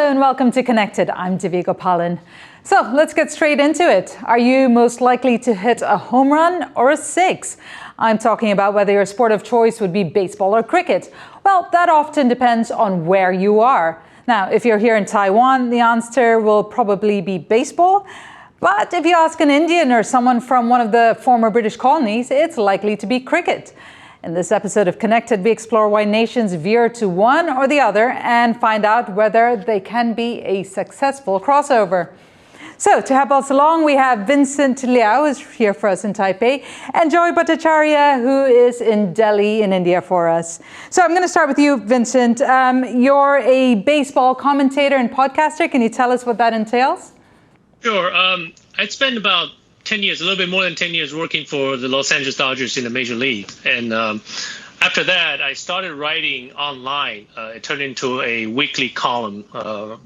Hello and welcome to Connected. I'm Divya Gopalan. So let's get straight into it. Are you most likely to hit a home run or a six? I'm talking about whether your sport of choice would be baseball or cricket. Well, that often depends on where you are. Now, if you're here in Taiwan, the answer will probably be baseball. But if you ask an Indian or someone from one of the former British colonies, it's likely to be cricket. In this episode of Connected, we explore why nations veer to one or the other and find out whether they can be a successful crossover. So to help us along, we have Vincent Liao, who's here for us in Taipei, and Bhattacharjya, who is in Delhi in India for us. So I'm going to start with you, Vincent. You're a baseball commentator and podcaster. Can you tell us what that entails? Sure. I'd spent about 10 years, a little bit more than 10 years working for the Los Angeles Dodgers in the Major League. And after that, I started writing online. It turned into a weekly column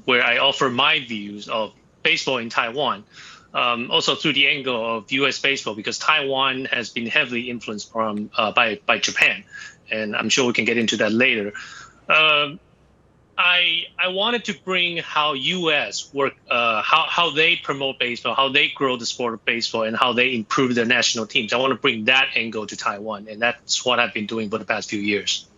where I offer my views of baseball in Taiwan, also through the angle of U.S. baseball, because Taiwan has been heavily influenced by Japan. And I'm sure we can get into that later. I wanted to bring how U.S. work, how they promote baseball, how they grow the sport of baseball, and how they improve their national teams. I want to bring that angle to Taiwan, and that's what I've been doing for the past few years.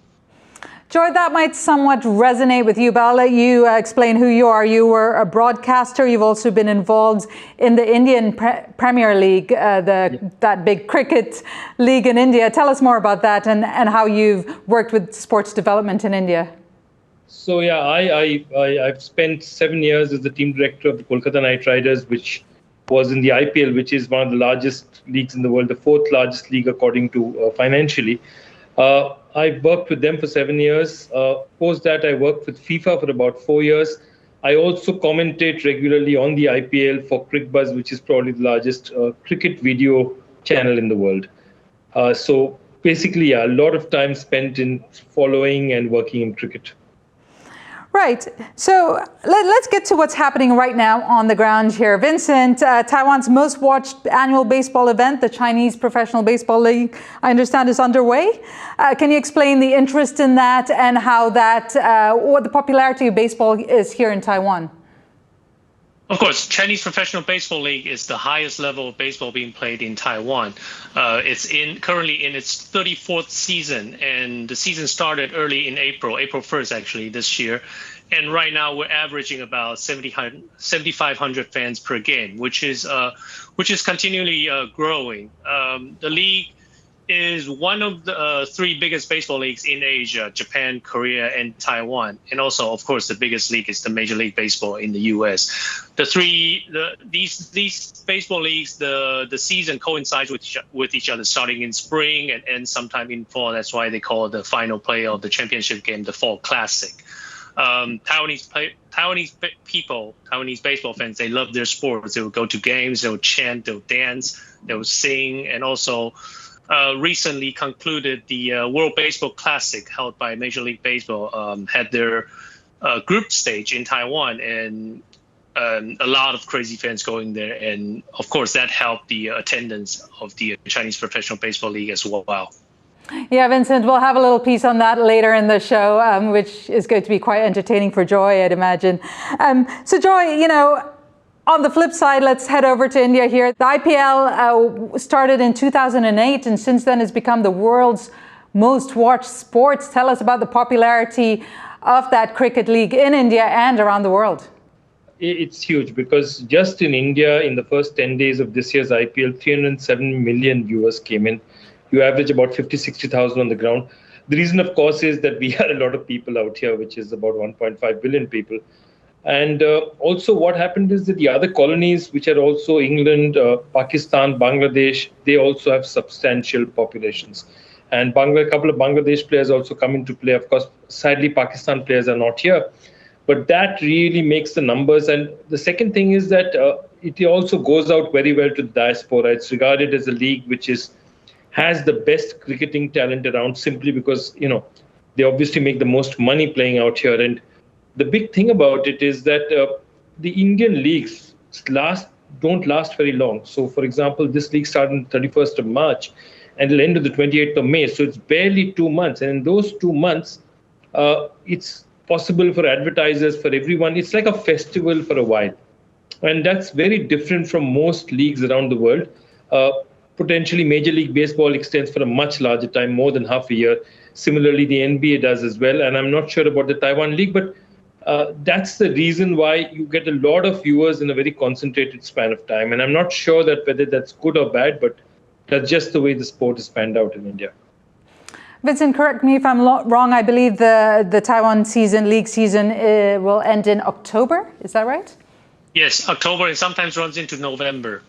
Joy, that might somewhat resonate with you, but I'll let you explain who you are. You were a broadcaster. You've also been involved in the Indian Premier League, that big cricket league in India. Tell us more about that and how you've worked with sports development in India. So yeah, I've spent 7 years as the team director of the Kolkata Knight Riders, which was in the IPL, which is one of the largest leagues in the world, the fourth largest league according to financially. I worked with them for 7 years. Post that, I worked with FIFA for about 4 years. I also commentate regularly on the IPL for CricBuzz, which is probably the largest cricket video channel in the world. So basically, yeah, a lot of time spent in following and working in cricket. Right. So let's get to what's happening right now on the ground here. Vincent, Taiwan's most watched annual baseball event, the Chinese Professional Baseball League, I understand is underway. Can you explain the interest in that and how that, what the popularity of baseball is here in Taiwan? Of course, Chinese Professional Baseball League is the highest level of baseball being played in Taiwan. It's currently in its 34th season, and the season started early in April 1st actually this year. And right now we're averaging about 7,500 fans per game, which is continually growing. The league is one of the three biggest baseball leagues in Asia: Japan, Korea, and Taiwan. And also, of course, the biggest league is the Major League Baseball in the U.S. These baseball leagues, the season coincides with each other, starting in spring and ends sometime in fall. That's why they call the final play of the championship game the Fall Classic. Taiwanese baseball fans, they love their sports. They will go to games, they'll chant, they'll dance, they'll sing, and also recently concluded the World Baseball Classic held by Major League Baseball, had their group stage in Taiwan, and a lot of crazy fans going there. And of course, that helped the attendance of the Chinese Professional Baseball League as well. Yeah, Vincent, we'll have a little piece on that later in the show, which is going to be quite entertaining for Joy, I'd imagine. So Joy, you know, on the flip side, let's head over to India here. The IPL started in 2008, and since then has become the world's most watched sports. Tell us about the popularity of that cricket league in India and around the world. It's huge because just in India, in the first 10 days of this year's IPL, 307 million viewers came in. You average about 50,000-60,000 on the ground. The reason, of course, is that we had a lot of people out here, which is about 1.5 billion people. And also what happened is that the other colonies, which are also England, Pakistan, Bangladesh, they also have substantial populations. And a couple of Bangladesh players also come into play. Of course, sadly, Pakistan players are not here. But that really makes the numbers. And the second thing is that it also goes out very well to the diaspora. It's regarded as a league which has the best cricketing talent around, simply because, you know, they obviously make the most money playing out here. And the big thing about it is that the Indian leagues don't last very long. So, for example, this league started on the 31st of March and it'll end on the 28th of May. So it's barely 2 months. And in those 2 months, it's possible for advertisers, for everyone. It's like a festival for a while. And that's very different from most leagues around the world. Potentially, Major League Baseball extends for a much larger time, more than half a year. Similarly, the NBA does as well. And I'm not sure about the Taiwan League, but that's the reason why you get a lot of viewers in a very concentrated span of time. And I'm not sure that whether that's good or bad, but that's just the way the sport is panned out in India. Vincent, correct me if I'm wrong. I believe the Taiwan league season will end in October. Is that right? Yes, October, and sometimes runs into November.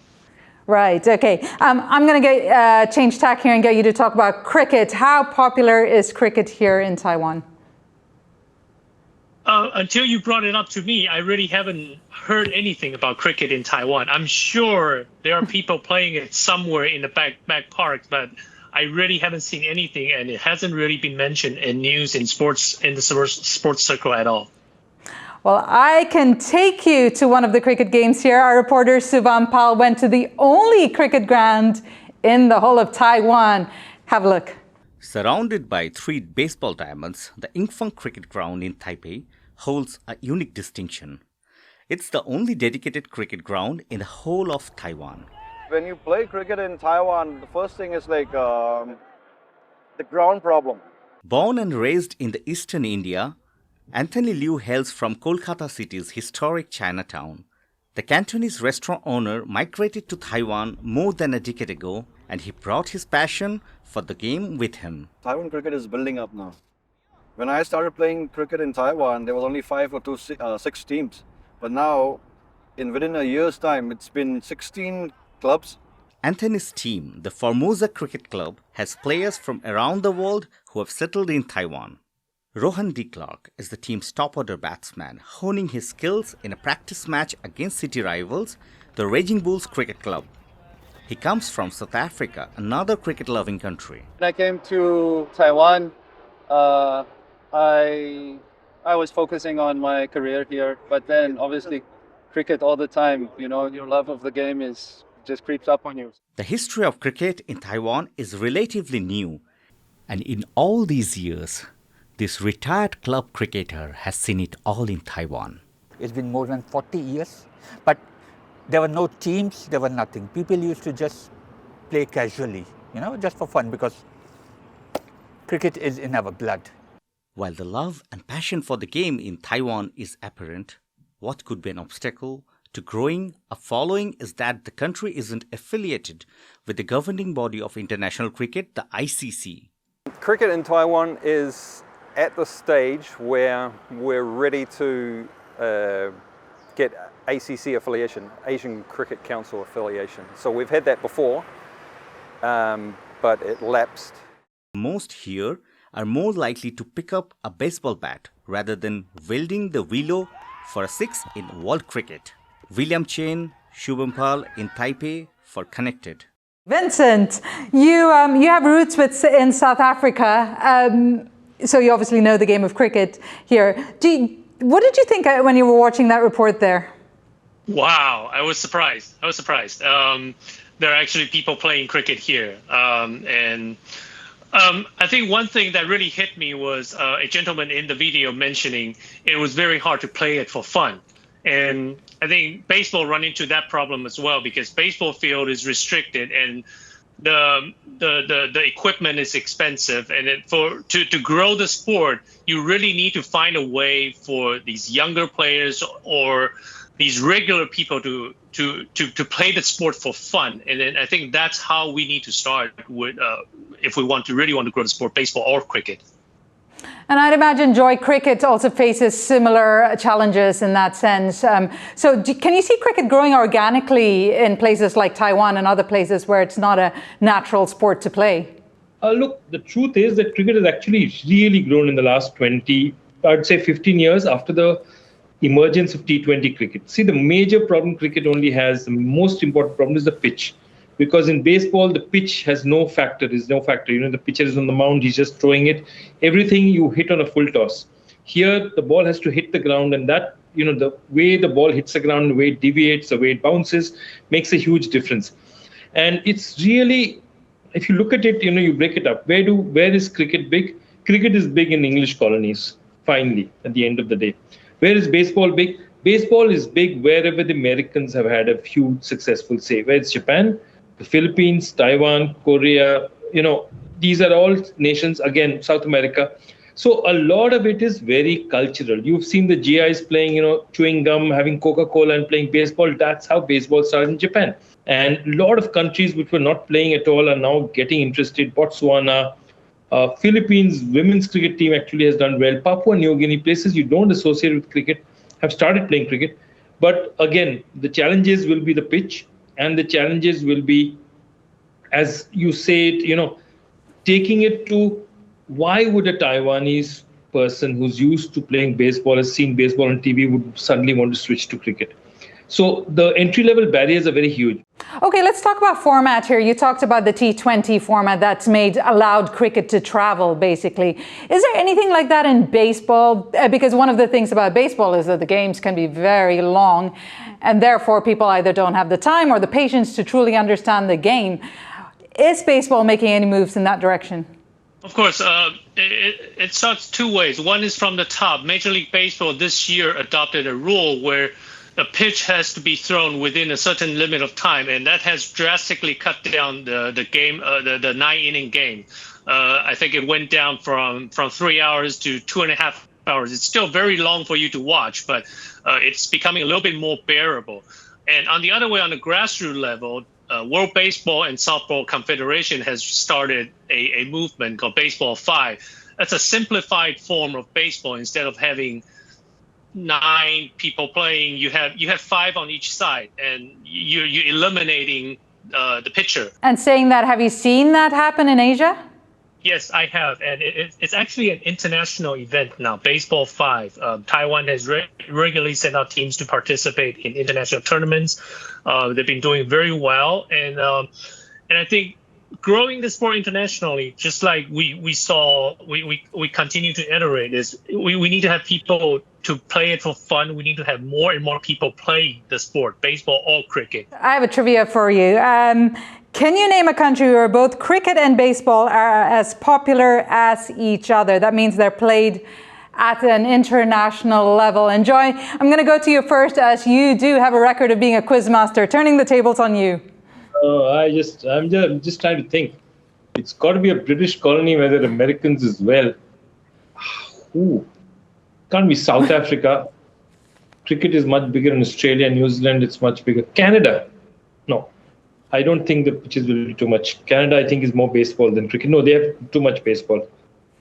Right, okay. I'm going to change tack here and get you to talk about cricket. How popular is cricket here in Taiwan? Until you brought it up to me, I really haven't heard anything about cricket in Taiwan. I'm sure there are people playing it somewhere in the back park, but I really haven't seen anything, and it hasn't really been mentioned in news, in the sports circle at all. Well, I can take you to one of the cricket games here. Our reporter Suvan Pal went to the only cricket ground in the whole of Taiwan. Have a look. Surrounded by 3 baseball diamonds, the Yingfeng Cricket Ground in Taipei holds a unique distinction. It's the only dedicated cricket ground in the whole of Taiwan. When you play cricket in Taiwan, the first thing is like the ground problem. Born and raised in the eastern India, Anthony Liao hails from Kolkata city's historic Chinatown. The Cantonese restaurant owner migrated to Taiwan more than a decade ago, and he brought his passion for the game with him. Taiwan cricket is building up now. When I started playing cricket in Taiwan, there was only 5 or 6 teams. But now, within a year's time, it's been 16 clubs. Anthony's team, the Formosa Cricket Club, has players from around the world who have settled in Taiwan. Rohan de Klerk is the team's top-order batsman, honing his skills in a practice match against city rivals, the Raging Bulls Cricket Club. He comes from South Africa, another cricket-loving country. When I came to Taiwan, I was focusing on my career here, but then obviously cricket all the time, you know, your love of the game just creeps up on you. The history of cricket in Taiwan is relatively new, and in all these years, this retired club cricketer has seen it all in Taiwan. It's been more than 40 years, but there were no teams, there were nothing. People used to just play casually, you know, just for fun, because cricket is in our blood. While the love and passion for the game in Taiwan is apparent, what could be an obstacle to growing a following is that the country isn't affiliated with the governing body of international cricket, the ICC. Cricket in Taiwan is at the stage where we're ready to get ACC affiliation, Asian Cricket Council affiliation. So we've had that before, but it lapsed. Most here are more likely to pick up a baseball bat rather than wielding the willow for a 6 in world cricket. William Chen, Shubham Pal in Taipei for Connected. Vincent, you have roots in South Africa, so you obviously know the game of cricket here. What did you think when you were watching that report there? Wow, I was surprised. There are actually people playing cricket here. I think one thing that really hit me was a gentleman in the video mentioning it was very hard to play it for fun. And I think baseball run into that problem as well, because baseball field is restricted and the equipment is expensive. And to grow the sport, you really need to find a way for these younger players or these regular people to play the sport for fun. And then I think that's how we need to start with if we really want to grow the sport, baseball or cricket. And I'd imagine Joy Cricket also faces similar challenges in that sense. So can you see cricket growing organically in places like Taiwan and other places where it's not a natural sport to play? Look, the truth is that cricket has actually really grown in the last 20, I'd say 15 years after the emergence of T20 cricket. See, the major problem cricket only has, the most important problem is the pitch. Because in baseball, the pitch has no factor. There's no factor. You know, the pitcher is on the mound. He's just throwing it. Everything you hit on a full toss. Here, the ball has to hit the ground. And that, you know, the way the ball hits the ground, the way it deviates, the way it bounces, makes a huge difference. And it's really, if you look at it, you know, you break it up. Where is cricket big? Cricket is big in English colonies. finally, at the end of the day. Where is baseball big? Baseball is big wherever the Americans have had a few successful say. Where it's Japan, the Philippines, Taiwan, Korea, these are all nations, again, South America. So a lot of it is very cultural. You've seen the GIs playing, chewing gum, having Coca-Cola and playing baseball. That's how baseball started in Japan. And a lot of countries which were not playing at all are now getting interested. Botswana, Philippines women's cricket team actually has done well. Papua New Guinea, places you don't associate with cricket, have started playing cricket. But again, the challenges will be the pitch, and the challenges will be, as you say it, taking it to, why would a Taiwanese person who's used to playing baseball, has seen baseball on TV, would suddenly want to switch to cricket? So the entry-level barriers are very huge. Okay, let's talk about format here. You talked about the T20 format that's allowed cricket to travel, basically. Is there anything like that in baseball? Because one of the things about baseball is that the games can be very long, and therefore people either don't have the time or the patience to truly understand the game. Is baseball making any moves in that direction? Of course, it starts two ways. One is from the top. Major League Baseball this year adopted a rule where a pitch has to be thrown within a certain limit of time, and that has drastically cut down the game, the 9-inning game. I think it went down from 3 hours to 2.5 hours. It's still very long for you to watch, but it's becoming a little bit more bearable. And on the other way, on the grassroots level, World Baseball and Softball Confederation has started a movement called Baseball 5. That's a simplified form of baseball. Instead of having 9 people playing, you have 5 on each side, and you're eliminating the pitcher. And saying that, have you seen that happen in Asia? Yes, I have, and it's actually an international event now. Baseball 5. Taiwan has regularly sent out teams to participate in international tournaments. They've been doing very well, and I think growing the sport internationally, just like we continue to iterate, is we need to have people to play it for fun. We need to have more and more people play the sport, baseball or cricket. I have a trivia for you. Can you name a country where both cricket and baseball are as popular as each other? That means they're played at an international level. And Joy, I'm going to go to you first, as you do have a record of being a quizmaster. Turning the tables on you. I'm just trying to think. It's got to be a British colony where there are Americans as well. Can't be South Africa. Cricket is much bigger in Australia, New Zealand. It's much bigger. Canada. No, I don't think the pitches will be too much. Canada, I think, is more baseball than cricket. No, they have too much baseball.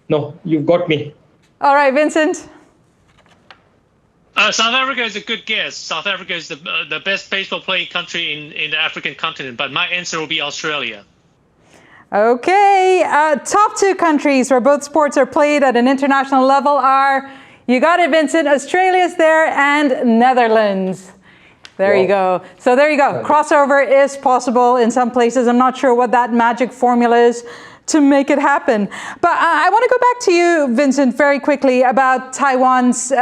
No, you've got me. All right, Vincent. South Africa is a good guess. South Africa is the best baseball playing country in the African continent, but my answer will be Australia. Okay, top 2 countries where both sports are played at an international level are, you got it, Vincent, Australia's there and Netherlands. There you go. So there you go. Crossover is possible in some places. I'm not sure what that magic formula is to make it happen. But I want to go back to you, Vincent, very quickly about Taiwan's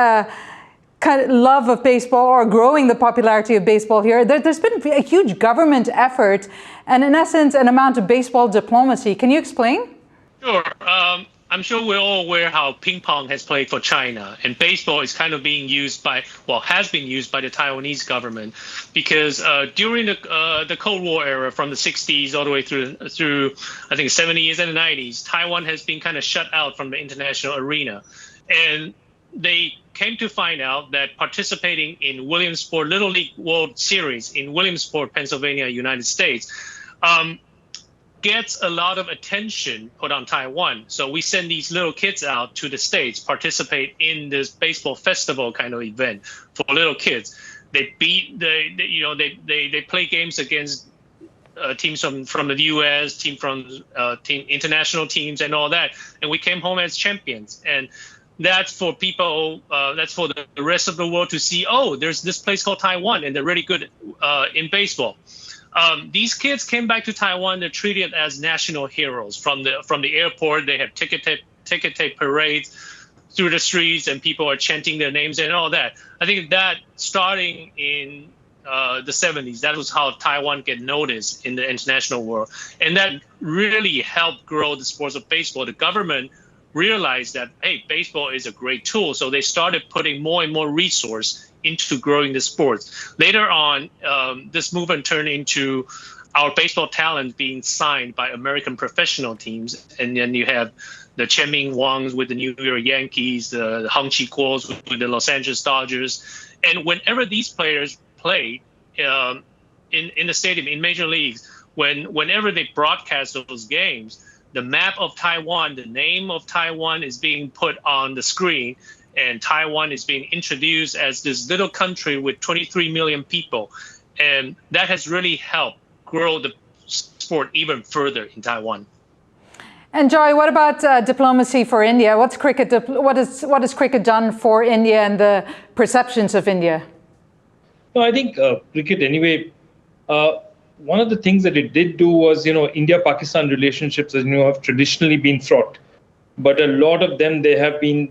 kind of love of baseball, or growing the popularity of baseball here. There's been a huge government effort and, in essence, an amount of baseball diplomacy. Can you explain? Sure. I'm sure we're all aware how ping pong has played for China, and baseball is kind of being used has been used by the Taiwanese government, because during the Cold War era, from the 60s all the way through I think the 70s and the 90s, Taiwan has been kind of shut out from the international arena, and they came to find out that participating in Williamsport Little League World Series in Williamsport, Pennsylvania, United States, gets a lot of attention put on Taiwan. So we send these little kids out to the States, participate in this baseball festival kind of event for little kids. They they play games against teams from the U.S., team international teams, and all that. And we came home as champions. And that's for people. That's for the rest of the world to see. Oh, there's this place called Taiwan, and they're really good in baseball. These kids came back to Taiwan. They're treated as national heroes from the airport. They have ticket tape parades through the streets, and people are chanting their names and all that. I think that starting in the 70s, that was how Taiwan get noticed in the international world, and that really helped grow the sports of baseball. The government realized that, hey, baseball is a great tool. So they started putting more and more resource into growing the sport. Later on, this movement turned into our baseball talent being signed by American professional teams. And then you have the Chen Ming Wangs with the New York Yankees, the Hung Chi Kuos with the Los Angeles Dodgers. And whenever these players play in the stadium, in major leagues, whenever they broadcast those games, the map of Taiwan, the name of Taiwan is being put on the screen, and Taiwan is being introduced as this little country with 23 million people. And that has really helped grow the sport even further in Taiwan. And Joy, what about diplomacy for India? What has cricket done for India and the perceptions of India? No, I think cricket anyway. One of the things that it did do was, India-Pakistan relationships, as you know, have traditionally been fraught. But a lot of them, they have been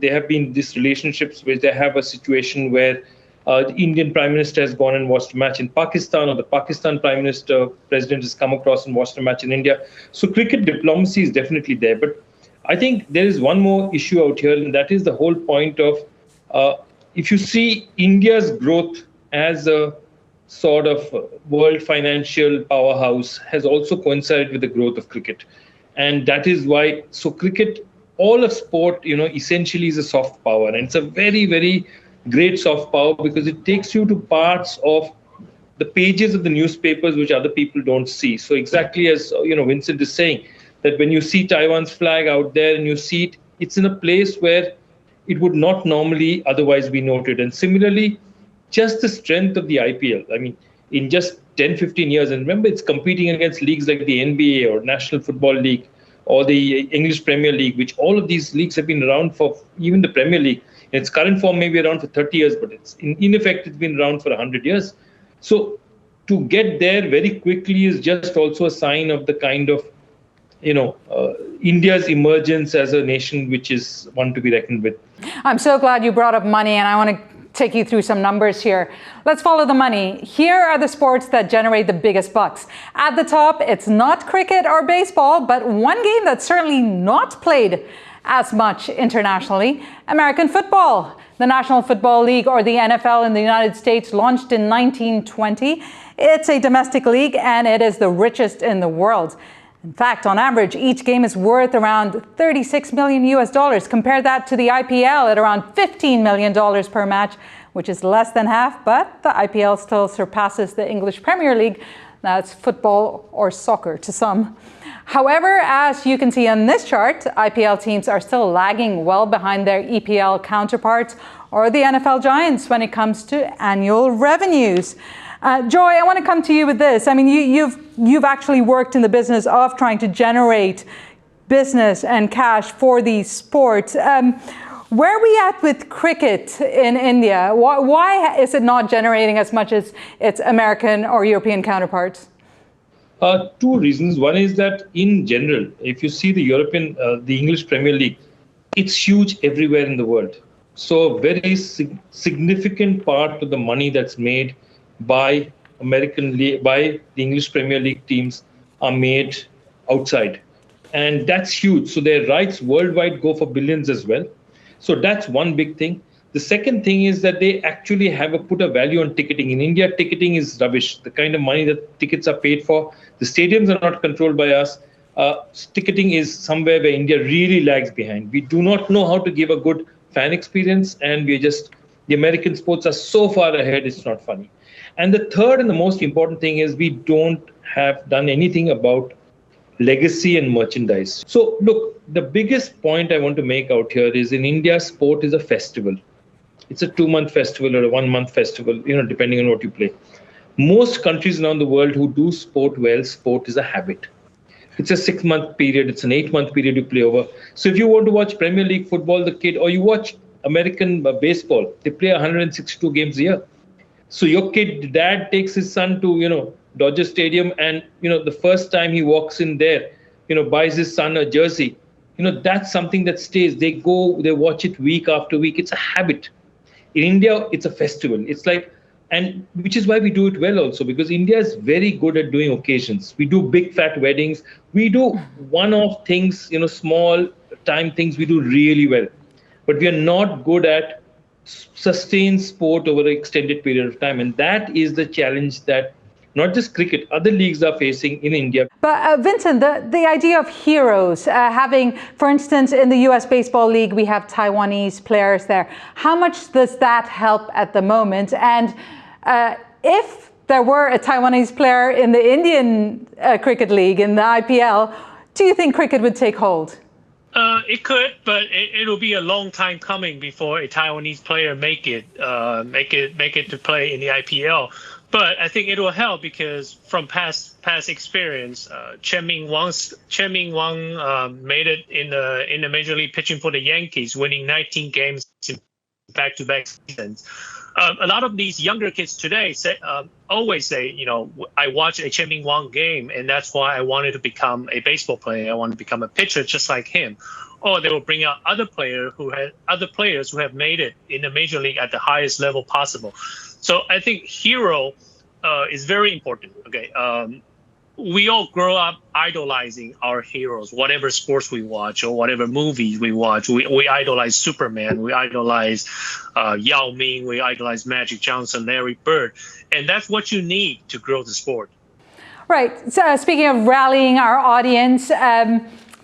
these relationships where they have a situation where the Indian Prime Minister has gone and watched a match in Pakistan, or the Pakistan President has come across and watched a match in India. So cricket diplomacy is definitely there. But I think there is one more issue out here, and that is the whole point of, if you see India's growth as a sort of world financial powerhouse has also coincided with the growth of cricket. And that is why, so cricket, all of sport, essentially is a soft power. And it's a very, very great soft power because it takes you to parts of the pages of the newspapers which other people don't see. So exactly as Vincent is saying, that when you see Taiwan's flag out there and you see it, it's in a place where it would not normally otherwise be noted. And similarly, just the strength of the IPL. I mean, in just 10, 15 years, and remember, it's competing against leagues like the NBA or National Football League or the English Premier League, which all of these leagues have been around for, even the Premier League. In its current form, maybe around for 30 years, but it's in effect, it's been around for 100 years. So to get there very quickly is just also a sign of the kind of, India's emergence as a nation, which is one to be reckoned with. I'm so glad you brought up money, and I want to take you through some numbers here. Let's follow the money. Here are the sports that generate the biggest bucks. At the top, it's not cricket or baseball, but one game that's certainly not played as much internationally, American football. The National Football League, or the NFL in the United States, launched in 1920. It's a domestic league, and it is the richest in the world. In fact, on average, each game is worth around $36 million US. Compare that to the IPL at around $15 million per match, which is less than half, but the IPL still surpasses the English Premier League. That's football or soccer to some. However, as you can see on this chart, IPL teams are still lagging well behind their EPL counterparts or the NFL giants when it comes to annual revenues. Joy, I want to come to you with this. I mean, you've actually worked in the business of trying to generate business and cash for these sports. Where are we at with cricket in India? Why is it not generating as much as its American or European counterparts? Two reasons. One is that in general, if you see the the English Premier League, it's huge everywhere in the world. So a very significant part of the money that's made by the English Premier League teams are made outside. And that's huge. So their rights worldwide go for billions as well. So that's one big thing. The second thing is that they actually put a value on ticketing. In India, ticketing is rubbish. The kind of money that tickets are paid for, the stadiums are not controlled by us. Ticketing is somewhere where India really lags behind. We do not know how to give a good fan experience, and the American sports are so far ahead, it's not funny. And the third and the most important thing is we don't have done anything about legacy and merchandise. So look, the biggest point I want to make out here is in India, sport is a festival. It's a 2-month festival or a 1-month festival, depending on what you play. Most countries around the world who do sport well, sport is a habit. It's a 6-month period, it's an 8-month period you play over. So if you want to watch Premier League football, or you watch American baseball, they play 162 games a year. So your dad takes his son to, Dodger Stadium, and, the first time he walks in there, buys his son a jersey. That's something that stays. They watch it week after week. It's a habit. In India, it's a festival. It's like, and which is why we do it well also, because India is very good at doing occasions. We do big fat weddings. We do one-off things, small time things we do really well. But we are not good at sustained sport over an extended period of time. And that is the challenge that not just cricket, other leagues are facing in India. But Vincent, the idea of heroes, having, for instance, in the US Baseball League, we have Taiwanese players there. How much does that help at the moment? And if there were a Taiwanese player in the Indian Cricket League, in the IPL, do you think cricket would take hold? It could, but it'll be a long time coming before a Taiwanese player make it to play in the IPL. But I think it will help because from past experience, Chen Ming Wang made it in the major league pitching for the Yankees, winning 19 games in back-to-back seasons. A lot of these younger kids today always say, you know, I watched a Chen Ming Wang game, and that's why I wanted to become a baseball player. I wanted to become a pitcher just like him. Or they will bring out other players who have made it in the major league at the highest level possible. So I think hero is very important. Okay, we all grow up idolizing our heroes, whatever sports we watch or whatever movies we watch. We idolize Superman, we idolize Yao Ming, we idolize Magic Johnson, Larry Bird, and that's what you need to grow the sport. Right. So speaking of rallying our audience,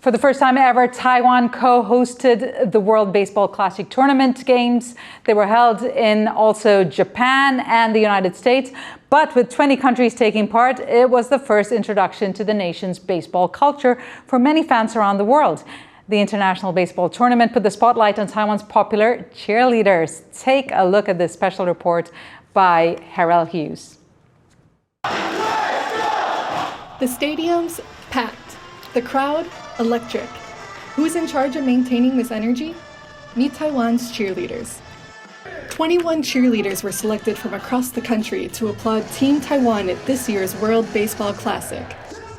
for the first time ever, Taiwan co-hosted the World Baseball Classic Tournament games. They were held in also Japan and the United States. But with 20 countries taking part, it was the first introduction to the nation's baseball culture for many fans around the world. The International Baseball Tournament put the spotlight on Taiwan's popular cheerleaders. Take a look at this special report by Harrell Hughes. The stadium's packed. The crowd, electric. Who's in charge of maintaining this energy? Meet Taiwan's cheerleaders. 21 cheerleaders were selected from across the country to applaud Team Taiwan at this year's World Baseball Classic.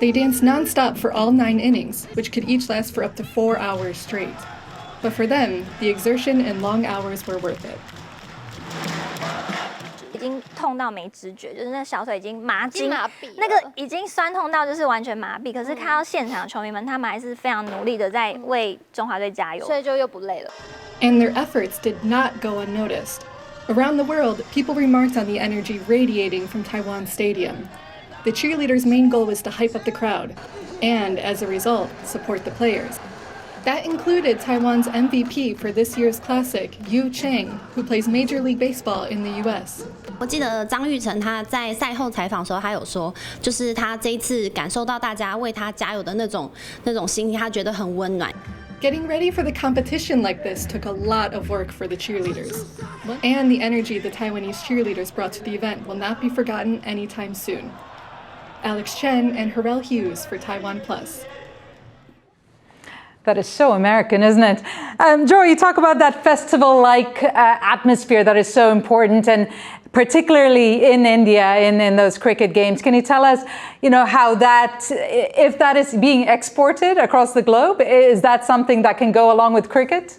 They danced nonstop for all 9 innings, which could each last for up to 4 hours straight. But for them, the exertion and long hours were worth it. 已经痛到没知觉，就是那小腿已经麻筋，那个已经酸痛到就是完全麻痹。可是看到现场球迷们，他们还是非常努力的在为中华队加油，所以就又不累了。And their efforts did not go unnoticed. Around the world, people remarked on the energy radiating from Taiwan Stadium. The cheerleaders' main goal was to hype up the crowd, and as a result, support the players. That included Taiwan's MVP for this year's Classic, Yu Chang, who plays Major League Baseball in the U.S. 我记得张育成他在赛后采访的时候，他有说，就是他这一次感受到大家为他加油的那种心情，他觉得很温暖。Getting ready for the competition like this took a lot of work for the cheerleaders. And the energy the Taiwanese cheerleaders brought to the event will not be forgotten anytime soon. Alex Chen and Harrell Hughes for TaiwanPlus. That is so American, isn't it? Joe, you talk about that festival-like atmosphere that is so important, and particularly in India, in those cricket games. Can you tell us, you know, how that, if that is being exported across the globe, is that something that can go along with cricket?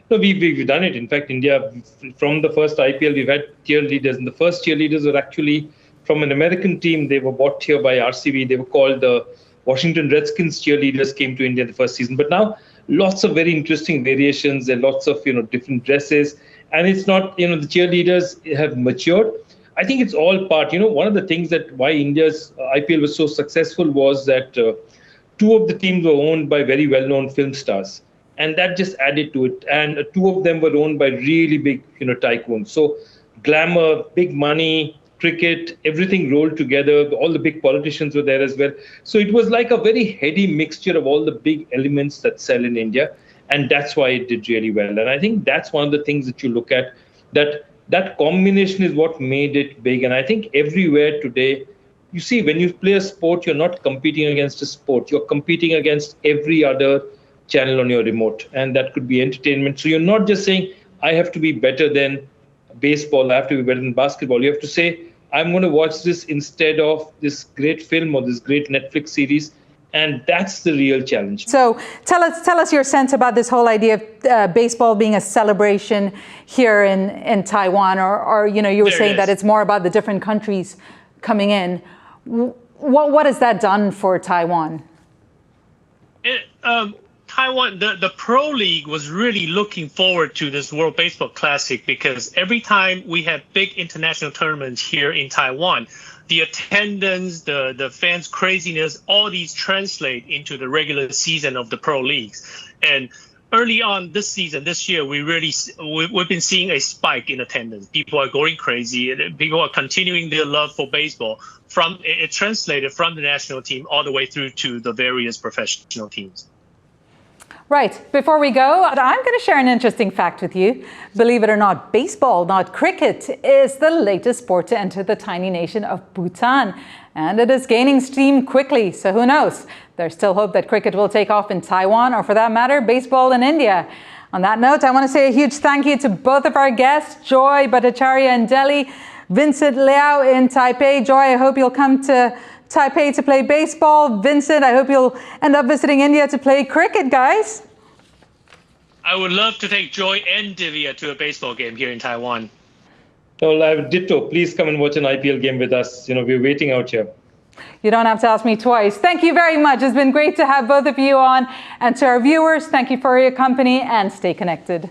No, we've done it. In fact, India, from the first IPL, we've had cheerleaders, and the first cheerleaders were actually from an American team. They were bought here by RCB. They were called the Washington Redskins. Cheerleaders came to India the first season. But now, lots of very interesting variations and lots of, different dresses. And it's not, the cheerleaders have matured. I think it's all part, one of the things that why India's IPL was so successful was that 2 of the teams were owned by very well-known film stars. And that just added to it. And 2 of them were owned by really big, tycoons. So glamour, big money, cricket, everything rolled together. All the big politicians were there as well. So it was like a very heady mixture of all the big elements that sell in India. And that's why it did really well. And I think that's one of the things that you look at, that combination is what made it big. And I think everywhere today, you see, when you play a sport, you're not competing against a sport. You're competing against every other channel on your remote. And that could be entertainment. So you're not just saying, I have to be better than baseball, I have to be better than basketball. You have to say, I'm going to watch this instead of this great film or this great Netflix series. And that's the real challenge. So tell us your sense about this whole idea of baseball being a celebration here in Taiwan, or you were saying that it's more about the different countries coming in. What has that done for Taiwan? Taiwan, the Pro League was really looking forward to this World Baseball Classic because every time we have big international tournaments here in Taiwan, the attendance, the fans' craziness, all these translate into the regular season of the Pro Leagues. And early on this year, we've been seeing a spike in attendance. People are going crazy. People are continuing their love for baseball. It translated from the national team all the way through to the various professional teams. Right, before we go, I'm going to share an interesting fact with you. Believe it or not, baseball, not cricket, is the latest sport to enter the tiny nation of Bhutan. And it is gaining steam quickly, so who knows? There's still hope that cricket will take off in Taiwan, or for that matter, baseball in India. On that note, I want to say a huge thank you to both of our guests, Joy Bhattacharjya in Delhi, Vincent Liao in Taipei. Joy, I hope you'll come to Taipei to play baseball. Vincent, I hope you'll end up visiting India to play cricket, guys. I would love to take Joy and Divya to a baseball game here in Taiwan. Well, I have ditto. Please come and watch an IPL game with us. We're waiting out here. You don't have to ask me twice. Thank you very much. It's been great to have both of you on. And to our viewers, thank you for your company and stay connected.